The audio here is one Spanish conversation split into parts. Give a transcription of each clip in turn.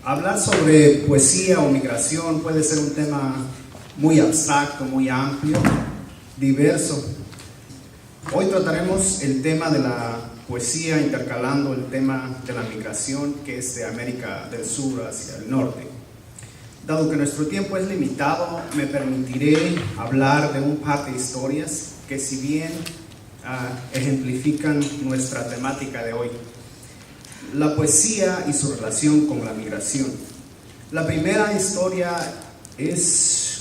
Hablar sobre poesía o migración puede ser un tema muy abstracto, muy amplio, diverso. Hoy trataremos el tema de la poesía intercalando el tema de la migración, que es de América del Sur hacia el norte. Dado que nuestro tiempo es limitado, me permitiré hablar de un par de historias que, si bien ejemplifican nuestra temática de hoy: la poesía y su relación con la migración. La primera historia es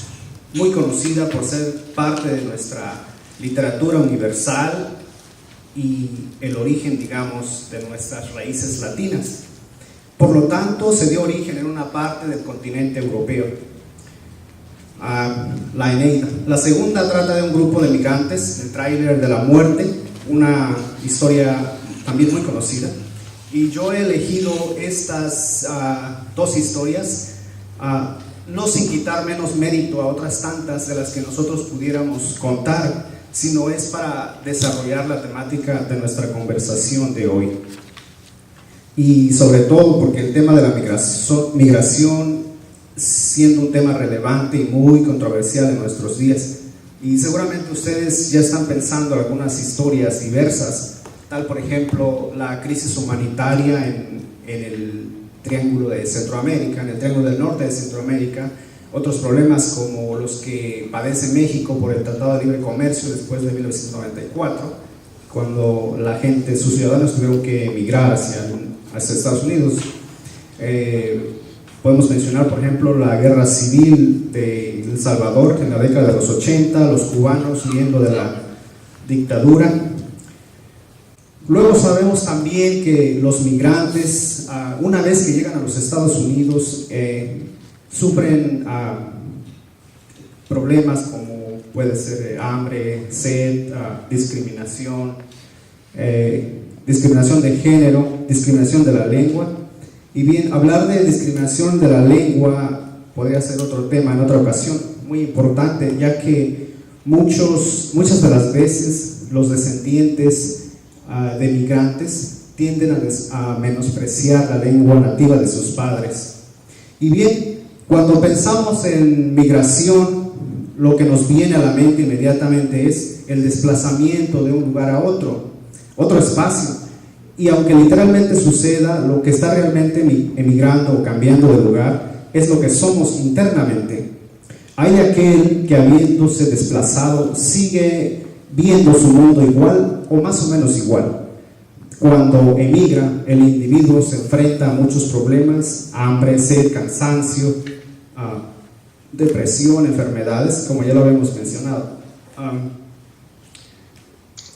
muy conocida por ser parte de nuestra literatura universal y el origen, digamos, de nuestras raíces latinas. Por lo tanto, se dio origen en una parte del continente europeo, la Eneida. La segunda trata de un grupo de migrantes, el tráiler de la muerte, una historia también muy conocida. Y yo he elegido estas dos historias, no sin quitar menos mérito a otras tantas de las que nosotros pudiéramos contar, sino es para desarrollar la temática de nuestra conversación de hoy. Y sobre todo porque el tema de la migración, siendo un tema relevante y muy controversial en nuestros días, y seguramente ustedes ya están pensando en algunas historias diversas, tal por ejemplo la crisis humanitaria en el Triángulo de Centroamérica, en el Triángulo del Norte de Centroamérica, otros problemas como los que padece México por el Tratado de Libre Comercio después de 1994, cuando la gente, sus ciudadanos tuvieron que emigrar hacia Estados Unidos. Podemos mencionar, por ejemplo, la guerra civil de El Salvador, que en la década de los 80, los cubanos huyendo de la dictadura. Luego sabemos también que los migrantes, una vez que llegan a los Estados Unidos, sufren problemas como puede ser hambre, sed, discriminación, discriminación de género, discriminación de la lengua. Y bien, hablar de discriminación de la lengua podría ser otro tema en otra ocasión, muy importante, ya que muchas de las veces los descendientes de migrantes tienden a menospreciar la lengua nativa de sus padres. Y bien, cuando pensamos en migración, lo que nos viene a la mente inmediatamente es el desplazamiento de un lugar a otro espacio. Y aunque literalmente suceda, lo que está realmente emigrando o cambiando de lugar es lo que somos internamente. Hay aquel que, habiéndose desplazado, sigue viendo su mundo igual o más o menos igual. Cuando emigra, el individuo se enfrenta a muchos problemas: hambre, sed, cansancio, depresión, enfermedades, como ya lo habíamos mencionado.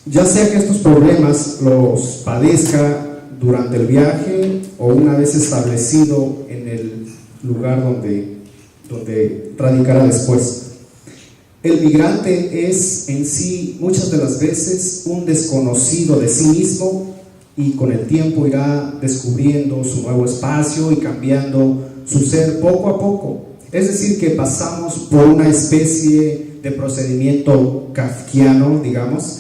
Ya sea que estos problemas los padezca durante el viaje o una vez establecido en el lugar donde radicará después. El migrante es en sí muchas de las veces un desconocido de sí mismo, y con el tiempo irá descubriendo su nuevo espacio y cambiando su ser poco a poco. Es decir, que pasamos por una especie de procedimiento kafkiano, digamos,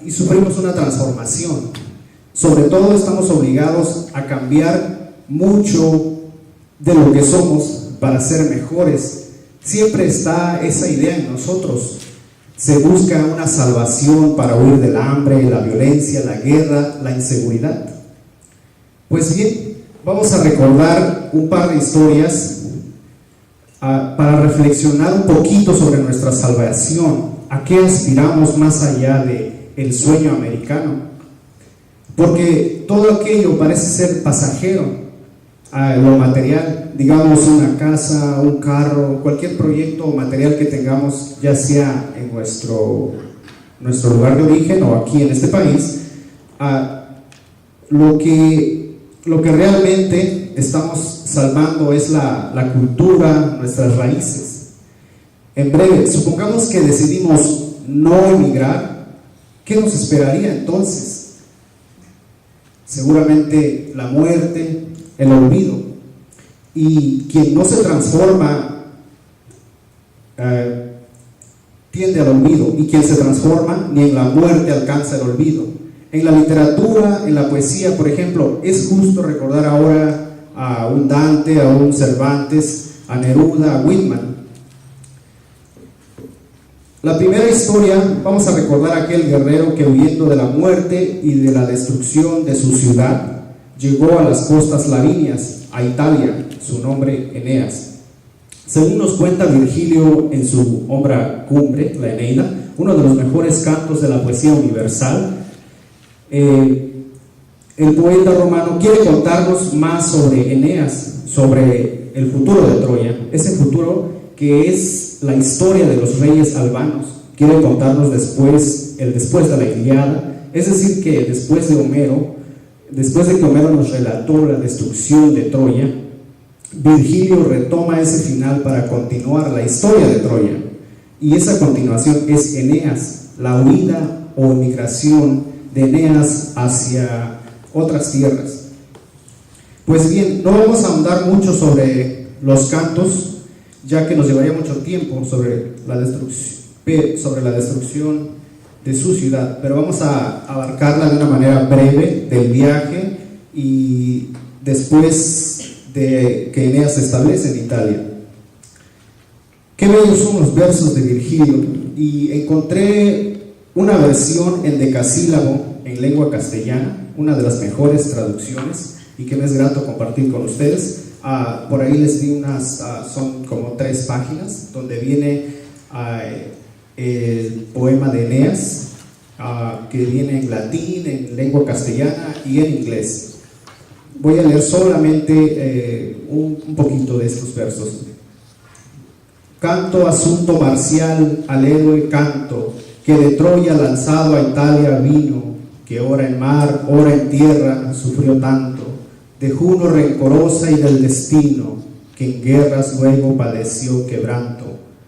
y sufrimos una transformación. Sobre todo estamos obligados a cambiar mucho de lo que somos para ser mejores. Siempre está esa idea en nosotros. Se busca una salvación para huir del hambre, la violencia, la guerra, la inseguridad. Pues bien, vamos a recordar un par de historias para reflexionar un poquito sobre nuestra salvación. ¿A qué aspiramos más allá del sueño americano? Porque todo aquello parece ser pasajero. Lo material, digamos una casa, un carro, cualquier proyecto o material que tengamos, ya sea en nuestro lugar de origen o aquí en este país, lo que realmente estamos salvando es la cultura, nuestras raíces. En breve, supongamos que decidimos no emigrar, ¿qué nos esperaría entonces? Seguramente la muerte, el olvido. Y quien no se transforma tiende al olvido, y quien se transforma ni en la muerte alcanza el olvido. En la literatura, en la poesía, por ejemplo, es justo recordar ahora a un Dante, a un Cervantes, a Neruda, a Whitman. La primera historia, vamos a recordar a aquel guerrero que, huyendo de la muerte y de la destrucción de su ciudad, llegó a las costas lavinias, a Italia, su nombre Eneas. Según nos cuenta Virgilio en su obra cumbre, la Eneida, uno de los mejores cantos de la poesía universal, el poeta romano quiere contarnos más sobre Eneas, sobre el futuro de Troya, ese futuro que es la historia de los reyes albanos. Quiere contarnos después de la Ilíada, es decir, que después de que Homero nos relató la destrucción de Troya, Virgilio retoma ese final para continuar la historia de Troya, y esa continuación es Eneas, la huida o migración de Eneas hacia otras tierras. Pues bien, no vamos a ahondar mucho sobre los cantos, ya que nos llevaría mucho tiempo sobre la destrucción de su ciudad, pero vamos a abarcarla de una manera breve del viaje y después de que Eneas se establece en Italia. Qué bellos son los versos de Virgilio, y encontré una versión en decasílabo en lengua castellana, una de las mejores traducciones, y que me es grato compartir con ustedes. Por ahí les di son como 3 páginas, donde viene el poema de Eneas, que viene en latín, en lengua castellana y en inglés. Voy a leer solamente un poquito de estos versos. Canto asunto marcial al héroe canto, que de Troya lanzado a Italia vino, que ora en mar, ora en tierra, sufrió tanto, de Juno rencorosa y del destino, que en guerras luego padeció quebranto,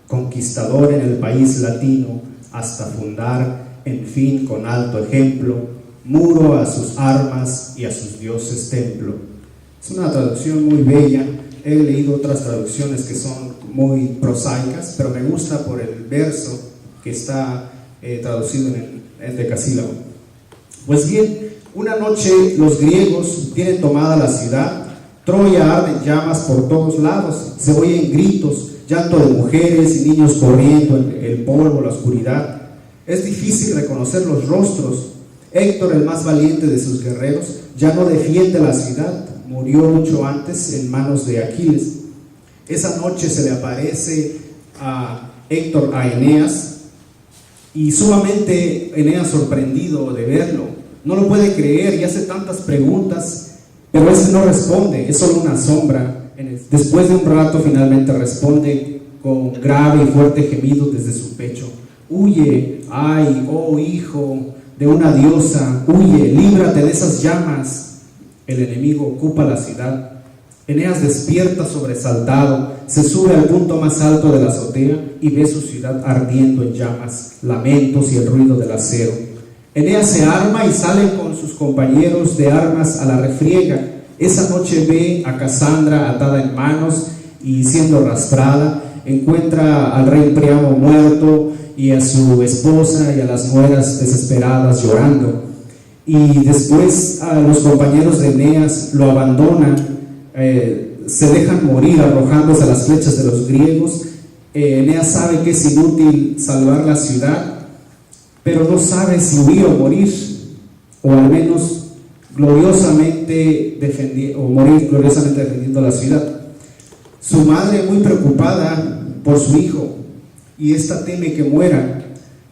conquistador en el país latino, hasta fundar, en fin, con alto ejemplo, muro a sus armas y a sus dioses templo. Es una traducción muy bella. He leído otras traducciones que son muy prosaicas, pero me gusta por el verso que está traducido en el decasílabo. Pues bien, una noche los griegos tienen tomada la ciudad, Troya arde en llamas por todos lados, se oyen gritos, llanto de mujeres y niños corriendo en el polvo, la oscuridad. Es difícil reconocer los rostros. Héctor, el más valiente de sus guerreros, ya no defiende la ciudad, murió mucho antes en manos de Aquiles. Esa noche se le aparece a Héctor a Eneas, y sumamente Eneas, sorprendido de verlo, no lo puede creer y hace tantas preguntas, pero ese no responde, es solo una sombra. Después de un rato finalmente responde con grave y fuerte gemido desde su pecho: huye, ay, oh hijo de una diosa, huye, líbrate de esas llamas. El enemigo ocupa la ciudad. Eneas despierta sobresaltado, se sube al punto más alto de la azotea y ve su ciudad ardiendo en llamas, lamentos y el ruido del acero. Eneas se arma y sale con sus compañeros de armas a la refriega. Esa noche ve a Casandra atada en manos y siendo arrastrada. Encuentra al rey Priamo muerto y a su esposa y a las nueras desesperadas llorando. Y después los compañeros de Eneas lo abandonan, se dejan morir arrojándose a las flechas de los griegos. Eneas sabe que es inútil salvar la ciudad, pero no sabe si huir o morir, o al menos gloriosamente morir gloriosamente defendiendo la ciudad. Su madre, muy preocupada por su hijo, y esta teme que muera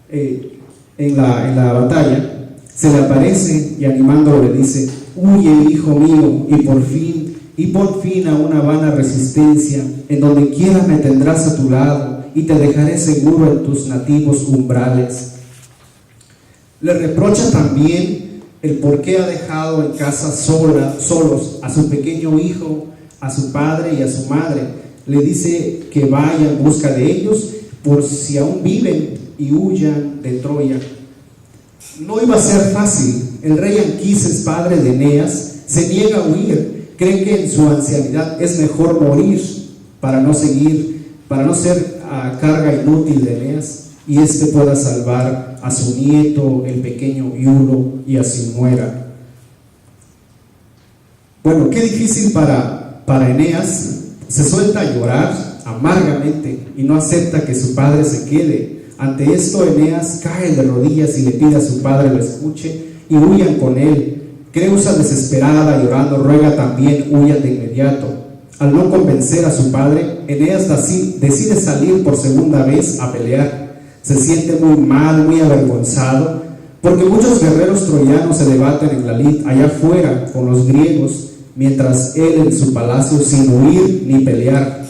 en la batalla, se le aparece y animándolo le dice: huye, hijo mío, y pon fin a una vana resistencia, en donde quiera me tendrás a tu lado y te dejaré seguro en tus nativos umbrales. Le reprocha también el por qué ha dejado en casa solos a su pequeño hijo, a su padre y a su madre. Le dice que vaya en busca de ellos por si aún viven y huyan de Troya. No iba a ser fácil. El rey Anquises, padre de Eneas, se niega a huir. Cree que en su ancianidad es mejor morir para no ser carga inútil de Eneas, y éste pueda salvar a su nieto, el pequeño Iulo, y a su nuera. Bueno, qué difícil para para Eneas, se suelta a llorar amargamente y no acepta que su padre se quede. Ante esto, Eneas cae de rodillas y le pide a su padre lo escuche y huyan con él. Creusa, desesperada, llorando, ruega también huyan de inmediato. Al no convencer a su padre, Eneas decide salir por segunda vez a pelear. Se siente muy mal, muy avergonzado, porque muchos guerreros troyanos se debaten en la lid allá afuera con los griegos, mientras él en su palacio sin huir ni pelear.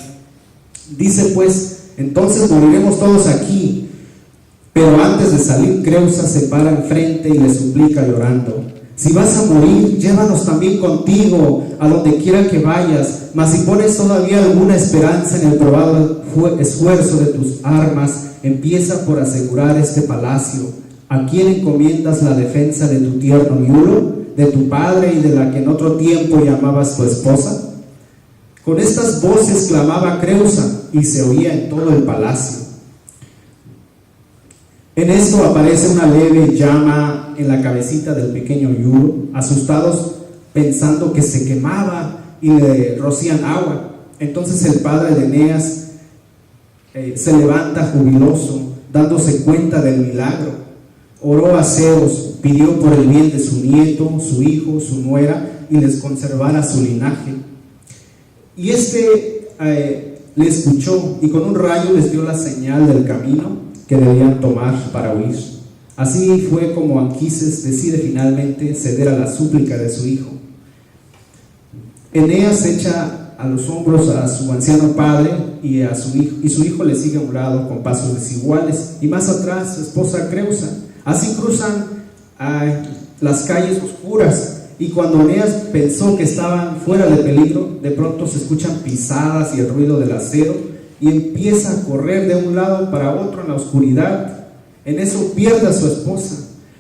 Dice pues: entonces moriremos todos aquí. Pero antes de salir, Creusa se para enfrente y le suplica llorando: si vas a morir, llévanos también contigo a donde quiera que vayas. Mas si pones todavía alguna esperanza en el probado esfuerzo de tus armas, empieza por asegurar este palacio. ¿A quién encomiendas la defensa de tu tierno Iulo, de tu padre y de la que en otro tiempo llamabas tu esposa? Con estas voces clamaba Creusa y se oía en todo el palacio. En esto aparece una leve llama en la cabecita del pequeño Iulo. Asustados, pensando que se quemaba, y le rocían agua. Entonces el padre de Eneas se levanta jubiloso, dándose cuenta del milagro. Oró a Zeus, pidió por el bien de su nieto, su hijo, su nuera, y les conservara su linaje. Y le escuchó, y con un rayo les dio la señal del camino que debían tomar para huir. Así fue como Anquises decide finalmente ceder a la súplica de su hijo. Eneas echa a los hombros a su anciano padre y su hijo le sigue a un lado con pasos desiguales, y más atrás su esposa Creusa. Así cruzan las calles oscuras, y cuando Eneas pensó que estaban fuera de peligro, de pronto se escuchan pisadas y el ruido del acero, y empieza a correr de un lado para otro en la oscuridad. En eso pierde a su esposa.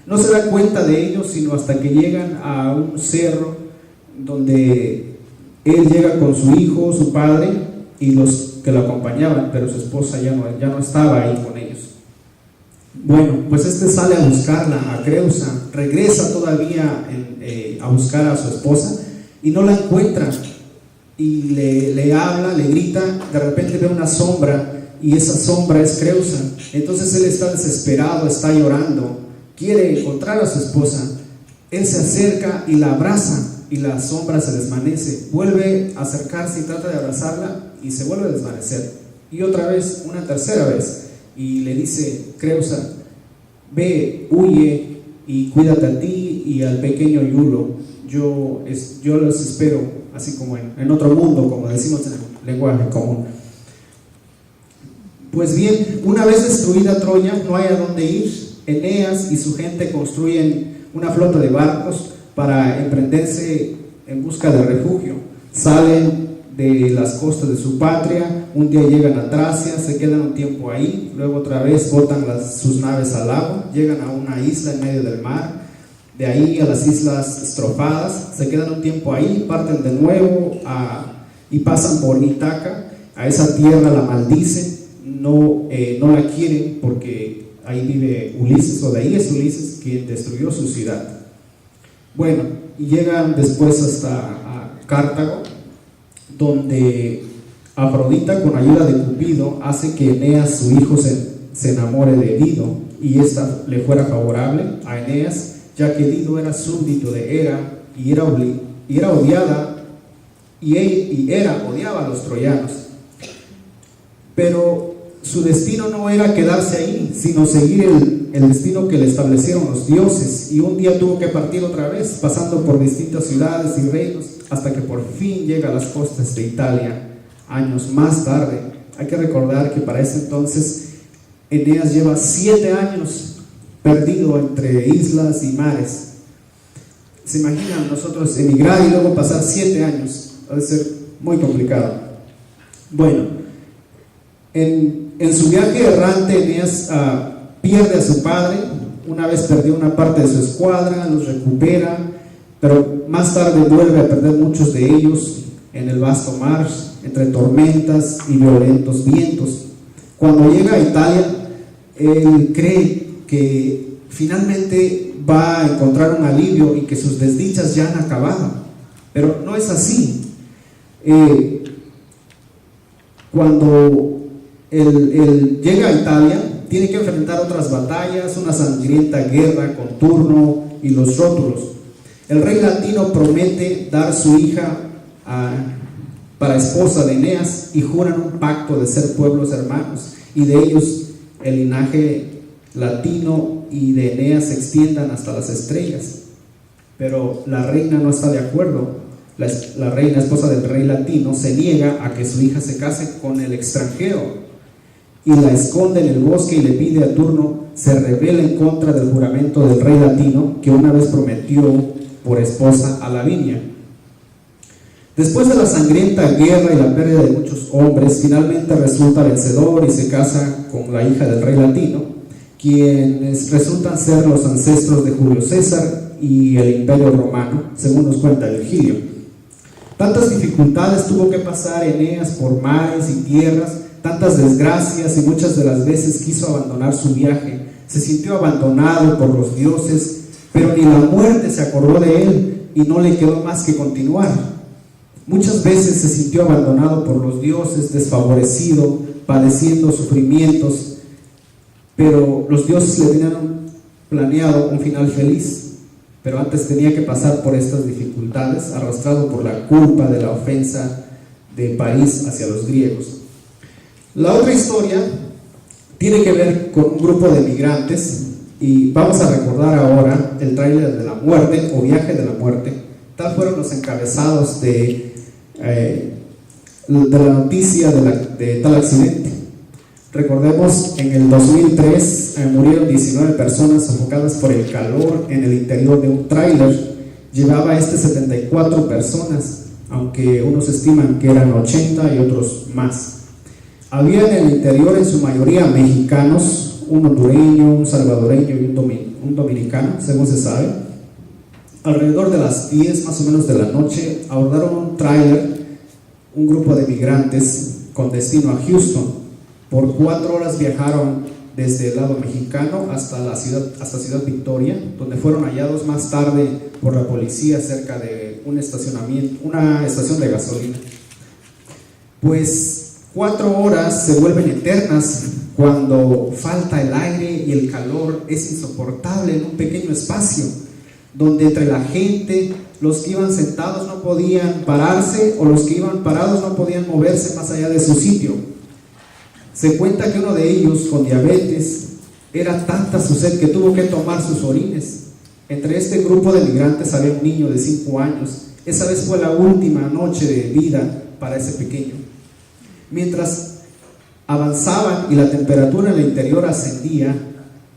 No se da cuenta de ello sino hasta que llegan a un cerro donde él llega con su hijo, su padre y los que lo acompañaban, pero su esposa ya no estaba ahí con ellos. Bueno, pues sale a buscarla, a Creusa, regresa todavía a buscar a su esposa y no la encuentra, y le habla, le grita. De repente ve una sombra, y esa sombra es Creusa. Entonces él está desesperado, está llorando, quiere encontrar a su esposa. Él se acerca y la abraza, y la sombra se desvanece. Vuelve a acercarse y trata de abrazarla, y se vuelve a desvanecer. Y otra vez, una tercera vez, y le dice: Creusa, ve, huye y cuídate a ti y al pequeño Iulo. Yo los espero, así como en otro mundo, como decimos en el lenguaje común. Pues bien, una vez destruida Troya, no hay a dónde ir. Eneas y su gente construyen una flota de barcos para emprenderse en busca de refugio. Salen de las costas de su patria, un día llegan a Tracia, se quedan un tiempo ahí, luego otra vez botan sus naves al agua, llegan a una isla en medio del mar, de ahí a las islas Estropadas, se quedan un tiempo ahí, parten de nuevo y pasan por Ítaca. A esa tierra la maldicen, no la quieren, porque ahí vive Ulises, o de ahí es Ulises quien destruyó su ciudad. Bueno, y llegan después hasta Cartago, donde Afrodita, con ayuda de Cupido, hace que Eneas, su hijo, se enamore de Dido, y esta le fuera favorable a Eneas, ya que Dido era súbdito de Hera y era odiada, y Hera odiaba a los troyanos. Pero su destino no era quedarse ahí, sino seguir el destino que le establecieron los dioses, y un día tuvo que partir otra vez, pasando por distintas ciudades y reinos, hasta que por fin llega a las costas de Italia, años más tarde. Hay que recordar que para ese entonces Eneas lleva 7 años perdido entre islas y mares. ¿Se imaginan nosotros emigrar y luego pasar 7 años? Va a ser muy complicado. Bueno, en su viaje errante, Eneas pierde a su padre. Una vez perdió una parte de su escuadra, los recupera, pero más tarde vuelve a perder muchos de ellos en el vasto mar, entre tormentas y violentos vientos. Cuando llega a Italia, él cree que finalmente va a encontrar un alivio y que sus desdichas ya han acabado, pero no es así. Cuando él llega a Italia, tiene que enfrentar otras batallas, una sangrienta guerra con Turno y los rótulos. El rey latino promete dar su hija para esposa de Eneas y juran un pacto de ser pueblos hermanos, y de ellos el linaje latino y de Eneas se extiendan hasta las estrellas. Pero la reina no está de acuerdo. La reina, esposa del rey latino, se niega a que su hija se case con el extranjero y la esconde en el bosque y le pide a Turno se rebele en contra del juramento del rey latino que una vez prometió por esposa a Lavinia. Después de la sangrienta guerra y la pérdida de muchos hombres, finalmente resulta vencedor y se casa con la hija del rey latino, quienes resultan ser los ancestros de Julio César y el Imperio Romano, según nos cuenta Virgilio. Tantas dificultades tuvo que pasar Eneas por mares y tierras, tantas desgracias, y muchas de las veces quiso abandonar su viaje. Se sintió abandonado por los dioses, pero ni la muerte se acordó de él y no le quedó más que continuar. Muchas veces se sintió abandonado por los dioses, desfavorecido, padeciendo sufrimientos, pero los dioses le tenían planeado un final feliz. Pero antes tenía que pasar por estas dificultades, arrastrado por la culpa de la ofensa de París hacia los griegos. La otra historia tiene que ver con un grupo de migrantes, y vamos a recordar ahora el tráiler de la muerte o viaje de la muerte. Tal fueron los encabezados de la noticia de tal accidente. Recordemos, en el 2003 murieron 19 personas sofocadas por el calor en el interior de un tráiler. Llevaba 74 personas, aunque unos estiman que eran 80 y otros más. Había en el interior en su mayoría mexicanos, un hondureño, un salvadoreño y un dominicano, según se sabe. Alrededor de las 10 más o menos de la noche abordaron un tráiler, un grupo de migrantes con destino a Houston. Por 4 horas viajaron desde el lado mexicano hasta Ciudad Victoria, donde fueron hallados más tarde por la policía cerca de una estación de gasolina. Pues 4 horas se vuelven eternas cuando falta el aire y el calor es insoportable en un pequeño espacio, donde entre la gente, los que iban sentados no podían pararse, o los que iban parados no podían moverse más allá de su sitio. Se cuenta que uno de ellos, con diabetes, era tanta su sed que tuvo que tomar sus orines. Entre este grupo de migrantes había un niño de 5 años. Esa vez fue la última noche de vida para ese pequeño. Mientras avanzaban y la temperatura en el interior ascendía,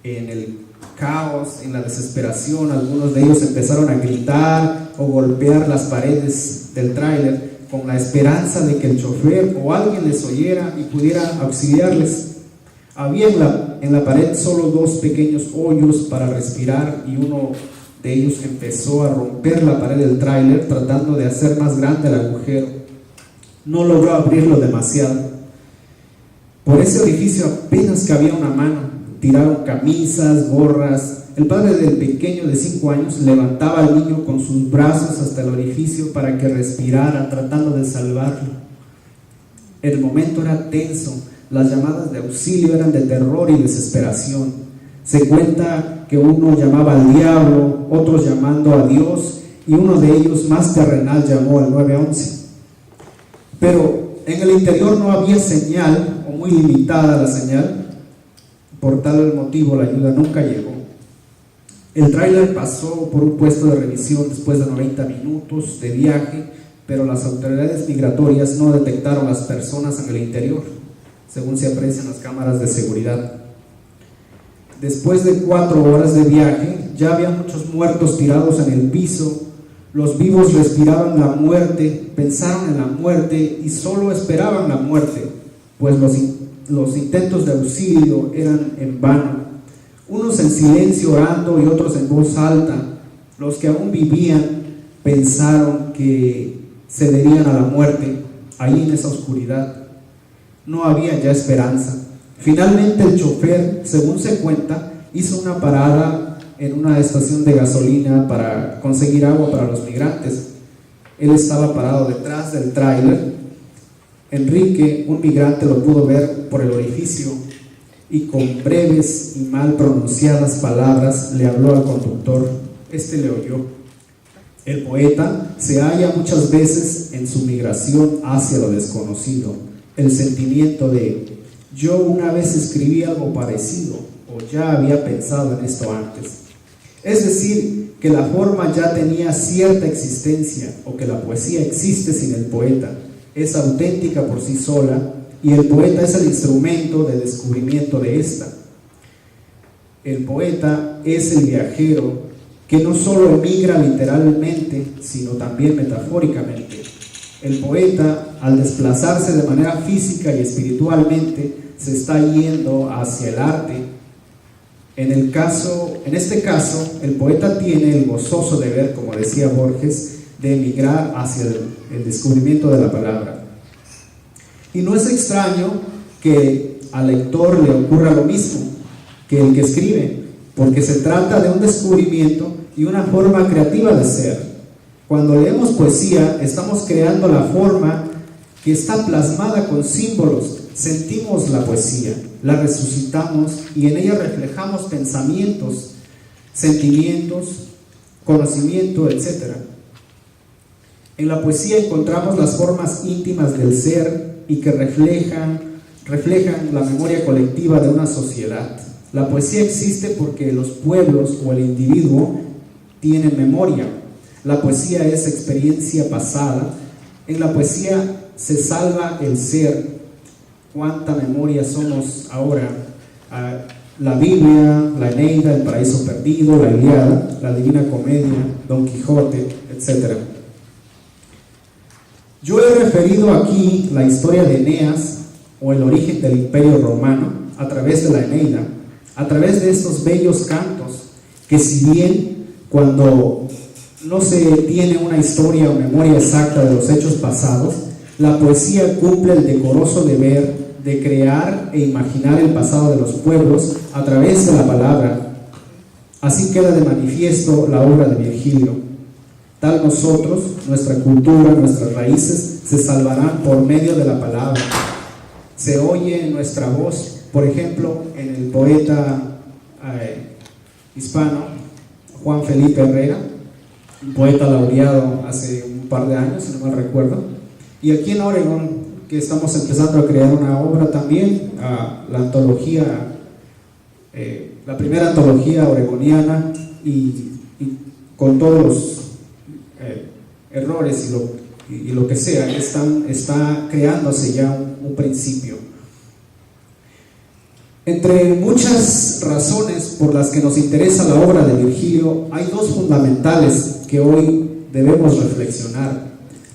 en el caos, en la desesperación, algunos de ellos empezaron a gritar o golpear las paredes del tráiler, con la esperanza de que el chofer o alguien les oyera y pudiera auxiliarles. Había en la pared solo 2 pequeños hoyos para respirar, y uno de ellos empezó a romper la pared del tráiler tratando de hacer más grande el agujero. No logró abrirlo demasiado. Por ese orificio apenas cabía una mano. Tiraron camisas, gorras. El padre del pequeño de 5 años levantaba al niño con sus brazos hasta el orificio para que respirara, tratando de salvarlo. El momento era tenso. Las llamadas de auxilio eran de terror y desesperación. Se cuenta que uno llamaba al diablo, otros llamando a Dios, y uno de ellos, más terrenal, llamó al 911. Pero en el interior no había señal, o muy limitada la señal. Por tal motivo la ayuda nunca llegó. El tráiler pasó por un puesto de revisión después de 90 minutos de viaje, pero las autoridades migratorias no detectaron las personas en el interior, según se aprecian las cámaras de seguridad. Después de 4 horas de viaje, ya había muchos muertos tirados en el piso. Los vivos respiraban la muerte, pensaron en la muerte y solo esperaban la muerte, pues los intentos de auxilio eran en vano. Unos en silencio orando y otros en voz alta. Los que aún vivían pensaron que se verían a la muerte ahí en esa oscuridad. No había ya esperanza. Finalmente el chofer, según se cuenta, hizo una parada en una estación de gasolina para conseguir agua para los migrantes. Él estaba parado detrás del tráiler. Enrique, un migrante, lo pudo ver por el orificio y con breves y mal pronunciadas palabras le habló al conductor. Este le oyó. El poeta se halla muchas veces en su migración hacia lo desconocido, el sentimiento de yo una vez escribí algo parecido o ya había pensado en esto antes. Es decir, que la forma ya tenía cierta existencia o que la poesía existe sin el poeta, es auténtica por sí sola y el poeta es el instrumento de descubrimiento de esta. El poeta es el viajero que no solo emigra literalmente, sino también metafóricamente. El poeta, al desplazarse de manera física y espiritualmente, se está yendo hacia el arte. En este caso, el poeta tiene el gozoso deber, como decía Borges, de emigrar hacia el descubrimiento de la palabra. Y no es extraño que al lector le ocurra lo mismo que el que escribe, porque se trata de un descubrimiento y una forma creativa de ser. Cuando leemos poesía, estamos creando la forma que está plasmada con símbolos. Sentimos la poesía, la resucitamos y en ella reflejamos pensamientos, sentimientos, conocimiento, etc. En la poesía encontramos las formas íntimas del ser y que reflejan la memoria colectiva de una sociedad. La poesía existe porque los pueblos o el individuo tienen memoria. La poesía es experiencia pasada. En la poesía se salva el ser. ¿Cuánta memoria somos ahora? La Biblia, la Eneida, el Paraíso Perdido, la Ilíada, la Divina Comedia, Don Quijote, etc. Yo he referido aquí la historia de Eneas o el origen del Imperio Romano a través de la Eneida, a través de estos bellos cantos que, si bien cuando no se tiene una historia o memoria exacta de los hechos pasados, la poesía cumple el decoroso deber de crear e imaginar el pasado de los pueblos a través de la palabra. Así queda de manifiesto la obra de Virgilio. Tal nosotros, nuestra cultura, nuestras raíces se salvarán por medio de la palabra. Se oye nuestra voz, por ejemplo, en el poeta hispano Juan Felipe Herrera, un poeta laureado hace un par de años, si no mal recuerdo, y aquí en Oregón, que estamos empezando a crear una obra también, la antología, la primera antología oregoniana, y con todos los errores y lo que sea, está creándose ya un principio. Entre muchas razones por las que nos interesa la obra de Virgilio, hay dos fundamentales que hoy debemos reflexionar.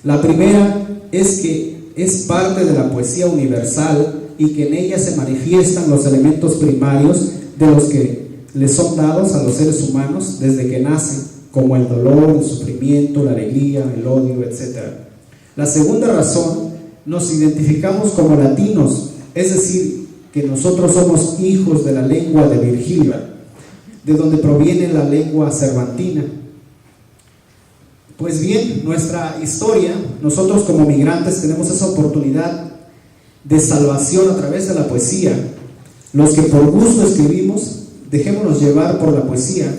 La primera es que es parte de la poesía universal y que en ella se manifiestan los elementos primarios de los que le son dados a los seres humanos desde que nacen, como el dolor, el sufrimiento, la alegría, el odio, etc. La segunda razón, nos identificamos como latinos, es decir, que nosotros somos hijos de la lengua de Virgilio, de donde proviene la lengua cervantina. Pues bien, nuestra historia, nosotros como migrantes tenemos esa oportunidad de salvación a través de la poesía. Los que por gusto escribimos, dejémonos llevar por la poesía.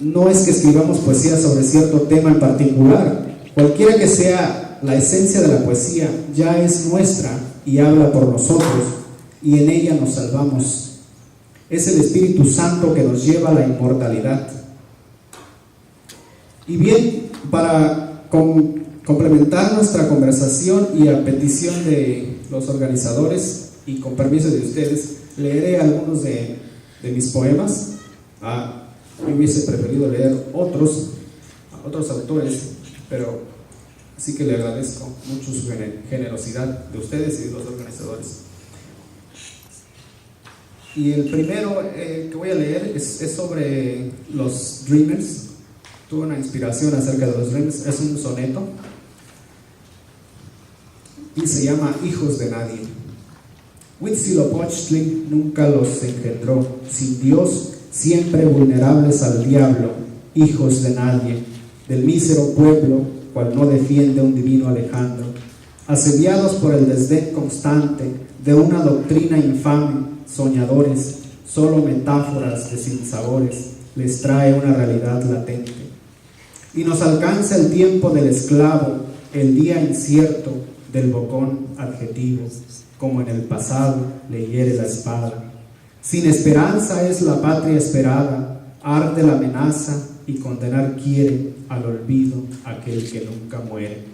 No es que escribamos poesía sobre cierto tema en particular. Cualquiera que sea la esencia de la poesía, ya es nuestra y habla por nosotros, y en ella nos salvamos. Es el Espíritu Santo que nos lleva a la inmortalidad. Y bien, para complementar nuestra conversación y a petición de los organizadores y con permiso de ustedes, leeré algunos de mis poemas. Yo hubiese preferido leer otros autores, pero así que le agradezco mucho su generosidad de ustedes y de los organizadores. Y el primero que voy a leer es sobre los Dreamers. Tuve una inspiración acerca de los Dreamers. Es un soneto y se llama Hijos de Nadie. Huitzilopochtli nunca los engendró, sin Dios, siempre vulnerables al diablo, hijos de nadie, del mísero pueblo cual no defiende un divino Alejandro, asediados por el desdén constante de una doctrina infame, soñadores, solo metáforas de sinsabores, les trae una realidad latente. Y nos alcanza el tiempo del esclavo, el día incierto del bocón adjetivo, como en el pasado le hiere la espada. Sin esperanza es la patria esperada, arde la amenaza y condenar quiere al olvido aquel que nunca muere.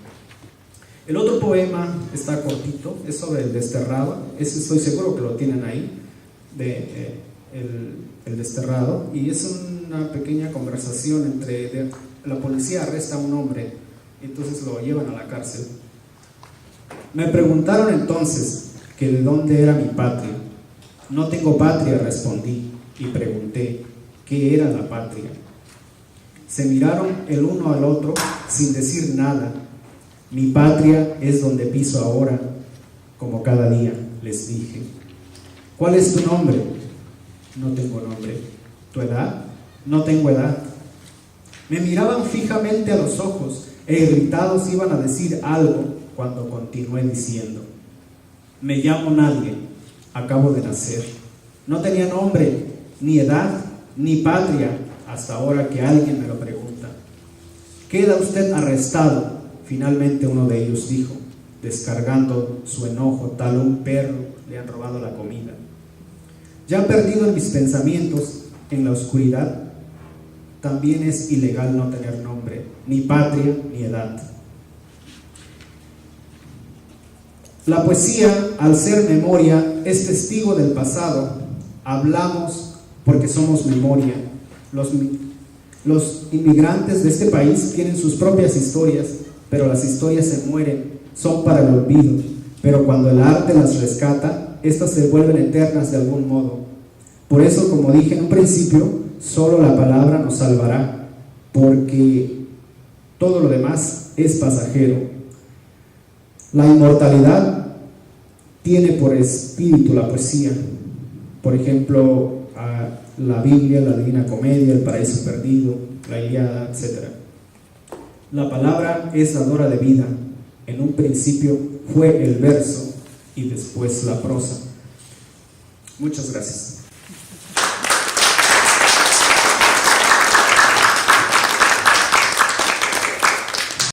El otro poema está cortito, es sobre el desterrado, ese estoy seguro que lo tienen ahí, el desterrado, y es una pequeña conversación entre la policía arresta a un hombre, entonces lo llevan a la cárcel. Me preguntaron entonces que de dónde era mi patria. No tengo patria, respondí, y pregunté qué era la patria. Se miraron el uno al otro sin decir nada. Mi patria es donde piso ahora, como cada día, les dije. ¿Cuál es tu nombre? No tengo nombre. ¿Tu edad? No tengo edad. Me miraban fijamente a los ojos e irritados iban a decir algo cuando continué diciendo: me llamo nadie, acabo de nacer. No tenía nombre, ni edad, ni patria, hasta ahora que alguien me lo pregunta. ¿Queda usted arrestado? Finalmente uno de ellos dijo, descargando su enojo tal un perro le han robado la comida. Ya perdido en mis pensamientos, en la oscuridad, también es ilegal no tener nombre, ni patria, ni edad. La poesía, al ser memoria, es testigo del pasado. Hablamos porque somos memoria. Los inmigrantes de este país tienen sus propias historias, pero las historias se mueren, son para el olvido. Pero cuando el arte las rescata, estas se vuelven eternas de algún modo. Por eso, como dije en un principio, solo la palabra nos salvará, porque todo lo demás es pasajero. La inmortalidad tiene por espíritu la poesía. Por ejemplo, la Biblia, la Divina Comedia, el Paraíso Perdido, la Ilíada, etc. La palabra es dadora de vida. En un principio fue el verso y después la prosa. Muchas gracias.